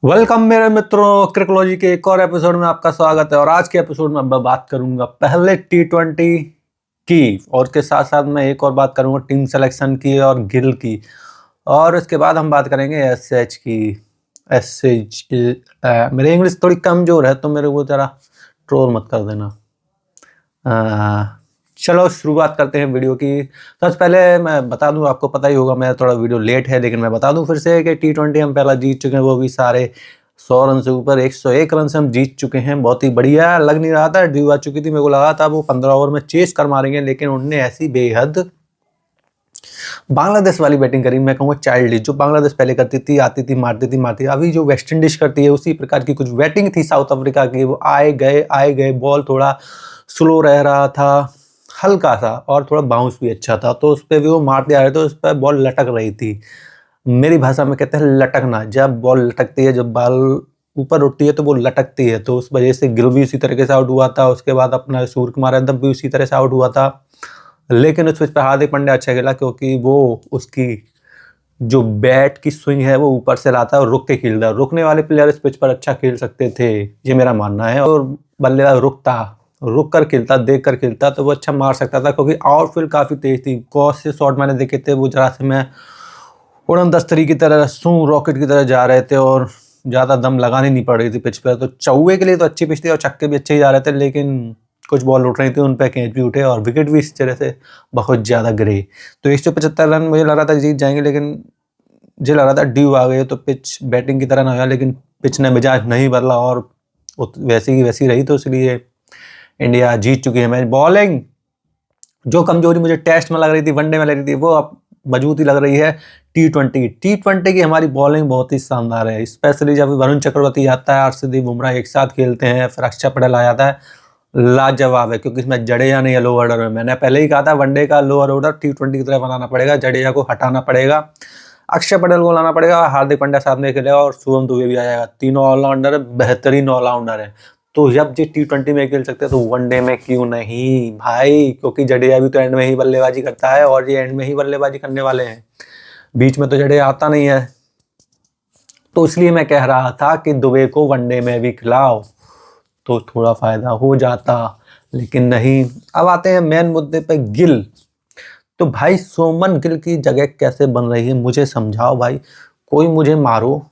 Welcome मेरे मित्रों, क्रिकोलॉजी के एक और एपिसोड में आपका स्वागत है। और आज के एपिसोड में मैं बात करूंगा पहले T20 की, और उसके साथ साथ मैं एक और बात करूंगा टीम सिलेक्शन की और गिल की। और उसके बाद हम बात करेंगे एसएच की। एसएच मेरी इंग्लिश थोड़ी कमजोर है तो मेरे को जरा ट्रोल मत कर देना। चलो शुरुआत करते हैं वीडियो की। सबसे पहले मैं बता दूं, आपको पता ही होगा मैं थोड़ा वीडियो लेट है, लेकिन मैं बता दूं फिर से कि T20 हम पहला जीत चुके हैं, वो भी सारे 100 रन से ऊपर 101 रन से हम जीत चुके हैं। बहुत ही बढ़िया। लग नहीं रहा था, ड्यू आ चुकी थी, मेरे को लगा था वो 15 ओवर में चेस कर मारेंगे, लेकिन उन्होंने ऐसी बेहद बांग्लादेश वाली बैटिंग करी। मैं कहूँगा चाइल्डिश, जो बांग्लादेश पहले करती थी, आती थी, मारती थी। अभी जो वेस्ट इंडीज करती है उसी प्रकार की कुछ बैटिंग थी साउथ अफ्रीका की। वो आए गए, बॉल थोड़ा स्लो रह रहा था, हल्का सा, और थोड़ा बाउंस भी अच्छा था, तो उस पर भी वो मारते आ रहे थे, उस पर बॉल लटक रही थी। मेरी भाषा में कहते हैं लटकना। जब बॉल लटकती है, जब बॉल ऊपर उठती है तो वो लटकती है, तो उस वजह से गिल भी उसी तरीके से आउट हुआ था। उसके बाद अपना सूर्य कुमार यादव भी उसी तरह से आउट हुआ था। लेकिन उस पिच पर हार्दिक पांड्या अच्छा खेला, क्योंकि वो उसकी जो बैट की स्विंग है वो ऊपर से लाता है और रुक के खेलता है। रुकने वाले प्लेयर इस पिच पर अच्छा खेल सकते थे, ये मेरा मानना है। और बल्लेबाज रुक कर खेलता, देख कर खेलता, तो वो अच्छा मार सकता था, क्योंकि आउटफील्ड काफी तेज थी। कौस से शॉट मैंने देखे थे, वो जरा से मैं उड़न दस्तरी की तरह, रॉकेट की तरह जा रहे थे, और ज्यादा दम लगानी नहीं पड़ रही थी पिच पर। तो चौवे के लिए तो अच्छी पिच थी और छक्के भी अच्छे ही जा रहे थे, लेकिन कुछ बॉल उठ रही थी, उन पर कैच भी उठे और विकेट भी इस तरह से बहुत ज्यादा गिरे। तो 175 रन मुझे लग रहा था जीत जाएंगे, लेकिन मुझे लग रहा था ड्यू आ गए तो पिच बैटिंग की तरह ना हो, लेकिन पिच ने मिजाज नहीं बदला और वैसी की वैसी रही, तो इसलिए इंडिया जीत चुकी है मैच। बॉलिंग जो कमजोरी मुझे टेस्ट में लग रही थी, वनडे में लग रही थी, वो अब मजबूती लग रही है T20 की। हमारी बॉलिंग बहुत ही शानदार है, स्पेशली जब वरुण चक्रवर्ती आता है, अर्शदीप बुमराह एक साथ खेलते हैं, फिर अक्षर पटेल आ जाता है, लाजवाब है। क्योंकि इसमें जडेजा नहीं है लोअर ऑर्डर में। मैंने पहले ही कहा था वनडे का लोअर ऑर्डर T20 की तरह बनाना पड़ेगा, जडेजा को हटाना पड़ेगा, अक्षर पटेल को लाना पड़ेगा, हार्दिक पांड्या साथ में खेलेगा और शुभम दुबे भी आ जाएगा। तीनों ऑलराउंडर बेहतरीन ऑलराउंडर है। तो जब ये T20 में खेल सकते हैं तो वनडे में क्यों नहीं भाई? क्योंकि जडेजा भी तो एंड में ही बल्लेबाजी करता है, और ये एंड में ही बल्लेबाजी करने वाले हैं, बीच में तो जडेजा आता नहीं है। तो इसलिए मैं कह रहा था कि दुबे को वनडे में भी खिलाओ तो थोड़ा फायदा हो जाता, लेकिन नहीं। अब आते हैं मेन मुद्दे पे, गिल। तो भाई सुमन गिल की जगह कैसे बन रही है, मुझे समझाओ भाई। कोई मुझे मारो,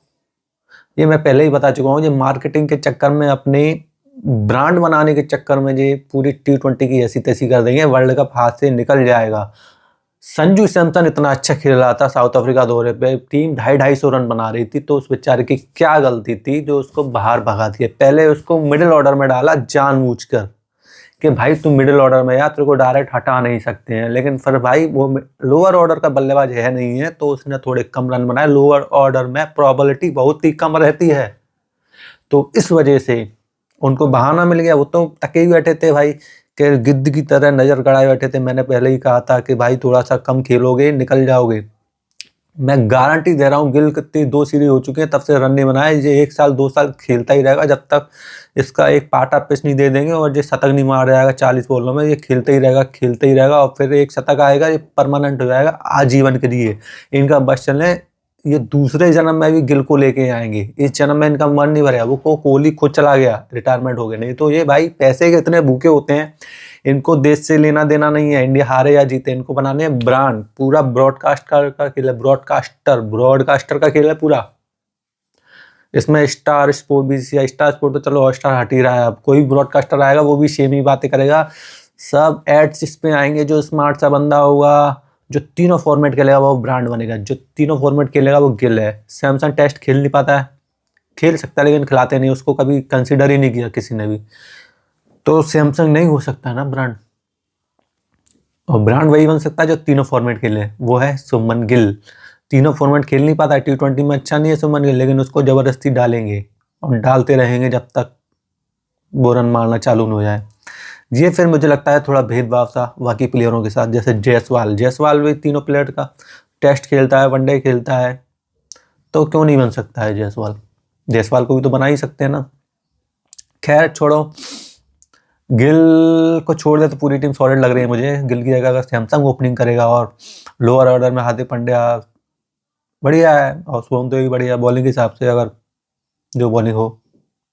ये मैं पहले ही बता चुका हूँ, ये मार्केटिंग के चक्कर में, अपने ब्रांड बनाने के चक्कर में, ये पूरी T20 की ऐसी तैसी कर देंगे, वर्ल्ड कप हाथ से निकल जाएगा। संजू सैमसन इतना अच्छा खेल रहा था साउथ अफ्रीका दौरे पे, टीम 250-250 रन बना रही थी, तो उस बेचारे की क्या गलती थी जो उसको बाहर भगा दिया? पहले उसको मिडिल ऑर्डर में डाला जानबूझकर कि भाई तू मिडिल ऑर्डर में या, तेरे को डायरेक्ट हटा नहीं सकते हैं। लेकिन फिर भाई वो लोअर ऑर्डर का बल्लेबाज है नहीं है, तो उसने थोड़े कम रन बनाए। लोअर ऑर्डर में प्रोबेबिलिटी बहुत ही कम रहती है, तो इस वजह से उनको बहाना मिल गया। वो तो तके ही बैठे थे भाई, कि गिद्ध की तरह नजर गड़ाए बैठे थे। मैंने पहले ही कहा था कि भाई थोड़ा सा कम खेलोगे निकल जाओगे। मैं गारंटी दे रहा हूँ, गिल कितनी 2 सीरीज हो चुकी है, तब से रन नहीं बनाए। ये 1 साल 2 साल खेलता ही रहेगा, जब तक इसका एक पार्ट पिच नहीं दे देंगे और ये शतक नहीं मार जाएगा 40 बॉलों में। ये खेलते ही रहेगा, और फिर एक शतक आएगा, ये परमानेंट हो जाएगा आजीवन के लिए। इनका बस चले, ये दूसरे जन्म में भी गिल को लेके आएंगे। इस जन्म में इनका मन नहीं भरेगा। वो कोहली खुद चला गया, रिटायरमेंट हो गया। नहीं तो ये भाई पैसे के इतने भूखे होते हैं, इनको देश से लेना देना नहीं है, इंडिया हारे या जीते, इनको बनाने हैं ब्रांड। पूरा ब्रॉडकास्टर का खेल है, ब्रॉडकास्टर का खेल है पूरा। इसमें star sport, BCCI star sport तो चलो हॉटस्टार हट ही रहा है, अब कोई ब्रॉडकास्टर आएगा वो भी सेम ही बातें करेगा। सब एड्स इस पे आएंगे। जो स्मार्ट सा बंदा होगा, जो तीनों फॉर्मेट खेलेगा, वो ब्रांड बनेगा। जो तीनों फॉर्मेट खेलेगा वो गिल है। सैमसंग टेस्ट खेल नहीं पाता है, खेल सकता है लेकिन खिलाते नहीं, उसको कभी कंसिडर ही नहीं किया किसी ने भी। तो सैमसंग नहीं हो सकता ना ब्रांड, और ब्रांड वही बन सकता है जो तीनों फॉर्मेट खेले, वो है सुमन गिल। तीनों फॉर्मेट खेल नहीं पाता, T20 में अच्छा नहीं है सुमन गिल, लेकिन उसको जबरदस्ती डालेंगे और डालते रहेंगे जब तक वो रन मारना चालू न हो जाए। ये फिर मुझे लगता है थोड़ा भेदभाव सा बाकी प्लेयरों के साथ। जैसे जायसवाल भी तीनों प्लेयर का टेस्ट खेलता है, वनडे खेलता है, तो क्यों नहीं बन सकता है जायसवाल को भी तो बना ही सकते हैं ना। खैर छोड़ो, गिल को छोड़ दे तो पूरी टीम सॉलिड लग रही है मुझे। गिल की जगह अगर सैमसंग ओपनिंग करेगा, और लोअर ऑर्डर में हार्दिक पांड्या बढ़िया है, और शुभम दुबे भी बढ़िया बॉलिंग के हिसाब से। अगर जो बॉलिंग हो।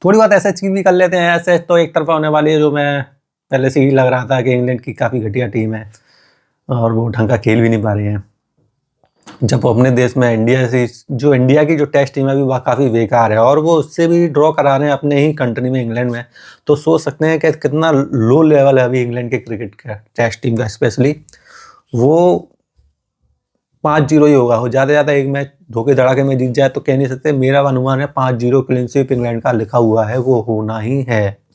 थोड़ी बहुत ऐसे अचीव भी कर लेते हैं, ऐसे तो एक तरफा होने वाली है, जो मैं पहले से ही लग रहा था कि इंग्लैंड की काफ़ी घटिया टीम है और वो ढंग का खेल भी नहीं पा रही है। जब वो अपने देश में इंडिया की जो टेस्ट टीम है अभी वह काफ़ी बेकार है और वो उससे भी ड्रॉ करा रहे हैं अपने ही कंट्री में, इंग्लैंड में। तो सोच सकते हैं कि कितना लो लेवल है अभी इंग्लैंड के क्रिकेट का, टेस्ट टीम का स्पेशली। वो 5-0 ही होगा, हो ज़्यादा एक मैच धोखे धड़ाके में जीत जाए तो कह नहीं सकते। मेरा अनुमान है 5-0 क्लीन स्वीप इंग्लैंड का लिखा हुआ है, वो होना ही है।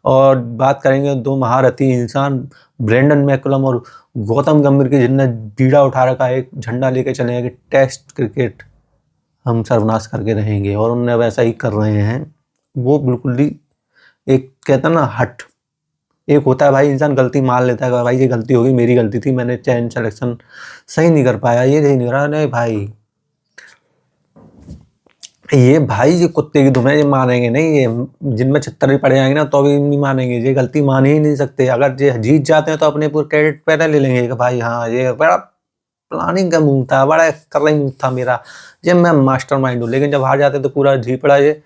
और बात करेंगे दो महारथी इंसान, ब्रेंडन मैकुलम और गौतम गंभीर की, जिनने बीड़ा उठा रखा है, एक झंडा लेके चले हैं कि टेस्ट क्रिकेट हम सर्वनाश करके रहेंगे, और उन्होंने वैसा ही कर रहे हैं। वो बिल्कुल ही एक कहता ना हट, एक होता है भाई इंसान गलती मान लेता है, भाई ये गलती होगी, मेरी गलती थी, मैंने चयन सिलेक्शन सही नहीं कर पाया, ये नहीं रहा। नहीं भाई, ये कुत्ते की दुम है, ये मानेंगे नहीं, ये जिनमें छित्तर भी पड़ जाएंगे ना तो भी नहीं मानेंगे, ये गलती मान ही नहीं सकते। अगर ये जीत जाते हैं तो अपने पूरे क्रेडिट पहले ले लेंगे कि भाई हाँ ये बड़ा प्लानिंग का मूव था, बड़ा कर रही मूव था मेरा, ये मैं मास्टरमाइंड हूँ। लेकिन जब हार जाते तो पूरा झीपड़ा ये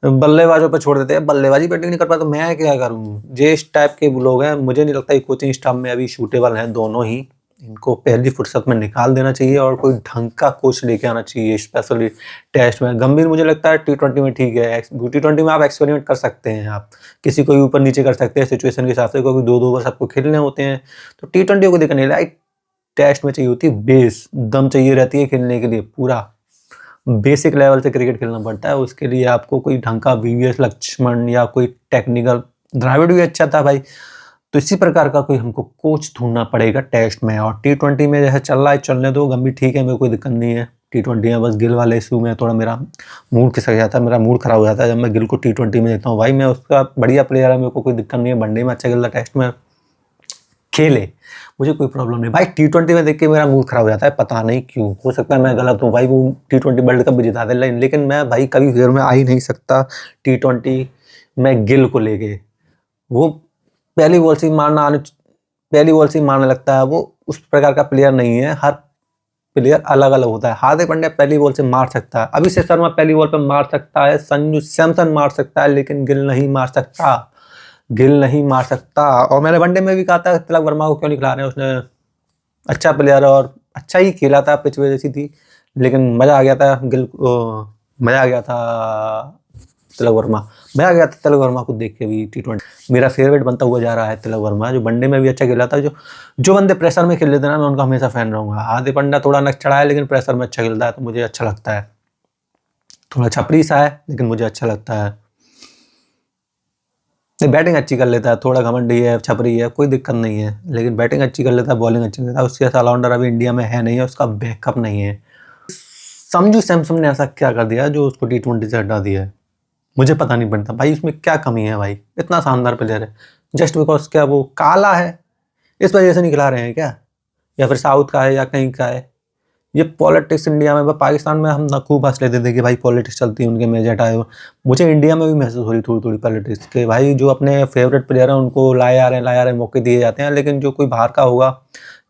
बल्लेबाजों पर छोड़ देते हैं, बल्लेबाजी बैटिंग नहीं कर पाया तो मैं क्या करूँ। ये इस टाइप के लोग हैं, मुझे नहीं लगता कोचिंग स्टाफ में अभी सूटेबल हैं दोनों ही। इनको पहली फुर्सत में निकाल देना चाहिए और कोई ढंग का कोच लेके आना चाहिए, स्पेशली टेस्ट में। गंभीर मुझे लगता है T20 में ठीक है, T20 में आप एक्सपेरिमेंट कर सकते हैं, आप किसी को ऊपर नीचे कर सकते हैं सिचुएशन के हिसाब से, क्योंकि 2-2 ओवर सबको खेलने होते हैं। तो T20 को देखने लाइक टेस्ट में चाहिए होती है बेस, दम चाहिए रहती है खेलने के लिए, पूरा बेसिक लेवल से क्रिकेट खेलना पड़ता है। उसके लिए आपको कोई ढंग का VVS लक्ष्मण या कोई टेक्निकल, द्रविड़ भी अच्छा था भाई, तो इसी प्रकार का कोई हमको कोच ढूंढना पड़ेगा टेस्ट में। और T20 में जैसे चल रहा है चलने दो, गंभीर ठीक है, मेरे कोई दिक्कत नहीं है। T20 में बस गिल वाले इशू में थोड़ा मेरा मूड खिसक जाता है, मेरा मूड खराब हो जाता है जब मैं गिल को T20 में देखता हूँ। भाई मैं उसका बढ़िया प्लेयर है, मेरे को कोई दिक्कत नहीं है, वनडे में अच्छा खेल रहा, टेस्ट में खेले, मुझे कोई प्रॉब्लम नहीं। भाई T20 में देख के मेरा मूड खराब हो जाता है, पता नहीं क्यों, हो सकता है मैं गलत हूँ भाई, वो T20 वर्ल्ड कप भी जिता दे, लेकिन मैं भाई कभी फेवर में आ ही नहीं सकता T20 में गिल को लेके। वो पहली बॉल से मारने लगता है, वो उस प्रकार का प्लेयर नहीं है। हर प्लेयर अलग अलग होता है। हार्दिक पांड्या पहली बॉल से मार सकता है, अभिषेक शर्मा पहली बॉल पे मार सकता है, संजू सैमसन मार सकता है, लेकिन गिल नहीं मार सकता। और मैंने वनडे में भी कहा था तिलक वर्मा को क्यों नहीं खिला रहे हैं, उसने अच्छा प्लेयर और अच्छा ही खेला था, पिच जैसी थी, लेकिन मजा आ गया था तिलक वर्मा को देख के भी। T20 मेरा फेवरेट बनता हुआ जा रहा है तिलक वर्मा, जो वनडे में भी अच्छा खेला था। जो बंदे प्रेशर में खेल लेते हैं ना, मैं उनका हमेशा फैन रहूंगा। हार्दिक पांड्या थोड़ा नक चढ़ा है, लेकिन प्रेशर में अच्छा खेलता है तो मुझे अच्छा लगता है। थोड़ा छपरी सा है लेकिन मुझे अच्छा लगता है। बैटिंग अच्छी कर लेता है, थोड़ा घमंडी है, छपरी है, कोई दिक्कत नहीं है, लेकिन बैटिंग अच्छी कर लेता है, बॉलिंग अच्छी कर लेता है। उसके जैसा ऑलराउंडर अभी इंडिया में है नहीं है, उसका बैकअप नहीं है। संजू सैमसन ने ऐसा क्या कर दिया जो उसको T20 से हटा दिया है, मुझे पता नहीं पड़ता भाई, उसमें क्या कमी है भाई, इतना शानदार प्लेयर है। जस्ट बिकॉज क्या वो काला है इस वजह से नहीं खिला रहे हैं क्या, या फिर साउथ का है या कहीं का है। ये पॉलिटिक्स इंडिया में, पाकिस्तान में हम ना खूब हंस लेते थे कि भाई पॉलिटिक्स चलती है, उनके मैच हटाए। मुझे इंडिया में भी महसूस हो रही थोड़ी पॉलिटिक्स के, भाई जो अपने फेवरेट प्लेयर हैं उनको लाए आ रहे हैं, मौके दिए जाते हैं, लेकिन जो कोई बाहर का होगा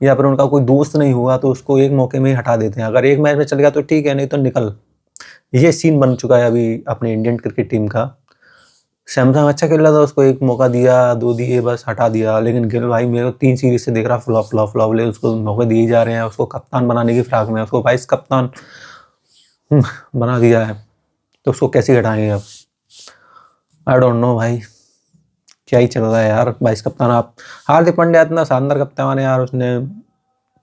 या फिर उनका कोई दोस्त नहीं हुआ तो उसको एक मौके में ही हटा देते हैं। अगर एक मैच में चल गया तो ठीक है, नहीं तो निकल। ये सीन बन चुका है अभी अपने इंडियन क्रिकेट टीम का। सैमसंग अच्छा खेल रहा था, उसको एक मौका दिया, 2 दिए, बस हटा दिया। लेकिन गिल भाई मेरे को 3 सीरीज से देख रहा फ्लॉप ले, उसको मौके दिए जा रहे हैं, उसको कप्तान बनाने की फिराक में, उसको वाइस कप्तान बना दिया है, तो उसको कैसे हटाएंगे अब। आई डोंट नो भाई, क्या ही चल रहा है यार। वाइस कप्तान आप, हार्दिक पांड्या इतना शानदार कप्तान है यार, उसने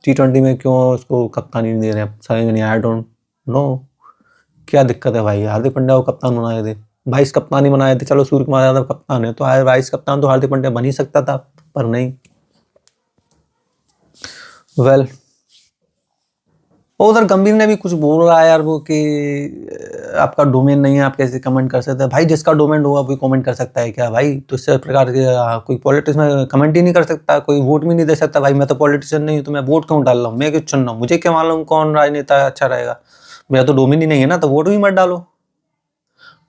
T20 में क्यों उसको कप्तानी नहीं दे रहे हैं, समझ में नहीं। आई डोंट नो क्या दिक्कत है भाई, हार्दिक पांड्या को कप्तान बनाए थे, वाइस कप्तान ही बनाए थे। चलो सूर्य कुमार यादव कप्तान है तो वाइस कप्तान तो हार्दिक पांड्या बन ही सकता था, पर नहीं। वेल, उधर गंभीर ने भी कुछ बोल रहा है यार, वो कि आपका डोमेन नहीं है, आप कैसे कमेंट कर सकते हैं। भाई जिसका डोमेन होगा वही कमेंट कर सकता है क्या भाई, तो इस प्रकार के कोई पॉलिटिक्स में कमेंट ही नहीं कर सकता, कोई वोट भी नहीं दे सकता। भाई मैं तो पॉलिटिशियन नहीं हूँ तो मैं वोट क्यों डाल रहा हूँ, मैं क्यों चुन रहा हूँ, मुझे क्या मालूम कौन राजनेता अच्छा रहेगा। मेरा तो डोमेन ही नहीं है ना, तो वोट भी मत डालो।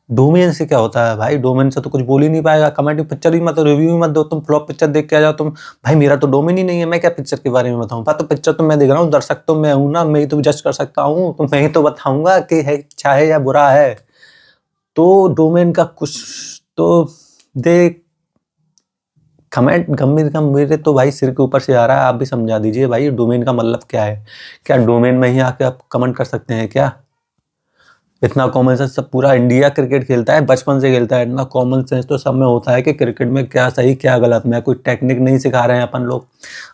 डोमेन से क्या होता है भाई, डोमेन से तो कुछ बोल ही नहीं पाएगा। कमेंट पिक्चर भी मत, रिव्यू भी मत दो, तुम फ्लॉप पिक्चर देख के आ जाओ तुम। भाई मेरा तो डोमेन ही नहीं है, मैं क्या पिक्चर के बारे में बताऊं। तो पिक्चर तो मैं देख रहा हूँ, दर्शक तो मैं हूं ना, मैं ही तो जज कर सकता हूँ, तो मैं ही तो बताऊंगा कि है अच्छा है या बुरा है। तो डोमेन का कुछ तो दे कमेंट गंभीर का मेरे तो भाई सिर के ऊपर से आ रहा है। आप भी समझा दीजिए भाई डोमेन का मतलब क्या है? क्या डोमेन में ही आके आप कमेंट कर सकते हैं क्या? इतना कॉमन सेंस सब पूरा इंडिया क्रिकेट खेलता है, बचपन से खेलता है। इतना कॉमन सेंस तो सब में होता है कि क्रिकेट में क्या सही क्या गलत। मैं कोई टेक्निक नहीं सिखा रहे हैं अपन लोग,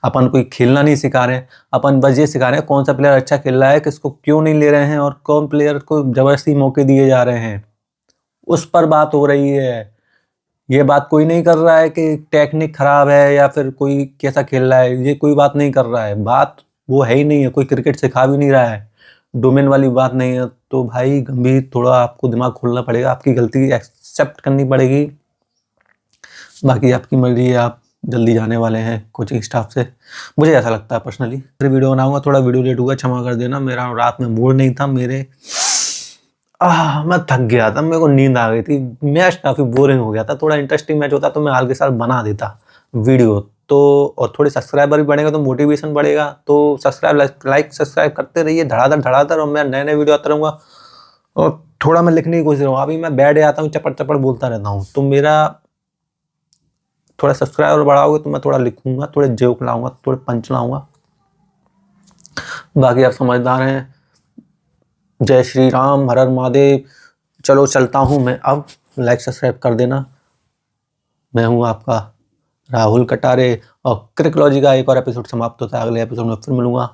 अपन कोई खेलना नहीं सिखा रहे हैं। अपन बस ये सिखा रहे हैं कौन सा प्लेयर अच्छा खेल रहा है, किसको क्यों नहीं ले रहे हैं और कौन प्लेयर को जबरदस्ती मौके दिए जा रहे हैं, उस पर बात हो रही है। ये बात कोई नहीं कर रहा है कि टेक्निक खराब है या फिर कोई कैसा खेल रहा है, ये कोई बात नहीं कर रहा है। बात वो है ही नहीं है, कोई क्रिकेट सिखा भी नहीं रहा है। डोमेन वाली बात नहीं है। तो भाई गंभीर थोड़ा आपको दिमाग खोलना पड़ेगा, आपकी गलती एक्सेप्ट करनी पड़ेगी। बाकी आपकी मर्जी है, आप जल्दी जाने वाले हैं कोचिंग स्टाफ से, मुझे ऐसा लगता है पर्सनली। फिर वीडियो बनाऊंगा, थोड़ा वीडियो लेट हुआ, क्षमा कर देना। मेरा रात में मूड नहीं था, मैं थक गया था, मेरे को नींद आ गई थी। मैच काफ़ी बोरिंग हो गया था। थोड़ा इंटरेस्टिंग मैच होता तो मैं हाल के साथ बना देता वीडियो तो, और थोड़े सब्सक्राइबर भी बढ़ेंगे तो मोटिवेशन बढ़ेगा। तो लाइक सब्सक्राइब करते रहिए धड़ाधड़ धड़ाधड़, और मैं नए नए वीडियो आता रहूँगा। और थोड़ा मैं लिखने की कोशिश करूँगा। अभी मैं बैठ जाता हूँ, चपड़ चपड़ बोलता रहता हूँ। तो मेरा थोड़ा सब्सक्राइबर बढ़ाओगे तो मैं थोड़ा लिखूंगा, थोड़े जोक लाऊंगा, थोड़े पंच लाऊंगा। बाकी आप समझदार हैं। जय श्री राम, हर हर महादेव। चलो चलता हूँ मैं अब, लाइक सब्सक्राइब कर देना। मैं हूँ आपका राहुल कटारे, और क्रिकोलॉजी का एक और एपिसोड समाप्त होता है। अगले एपिसोड में फिर मिलूंगा।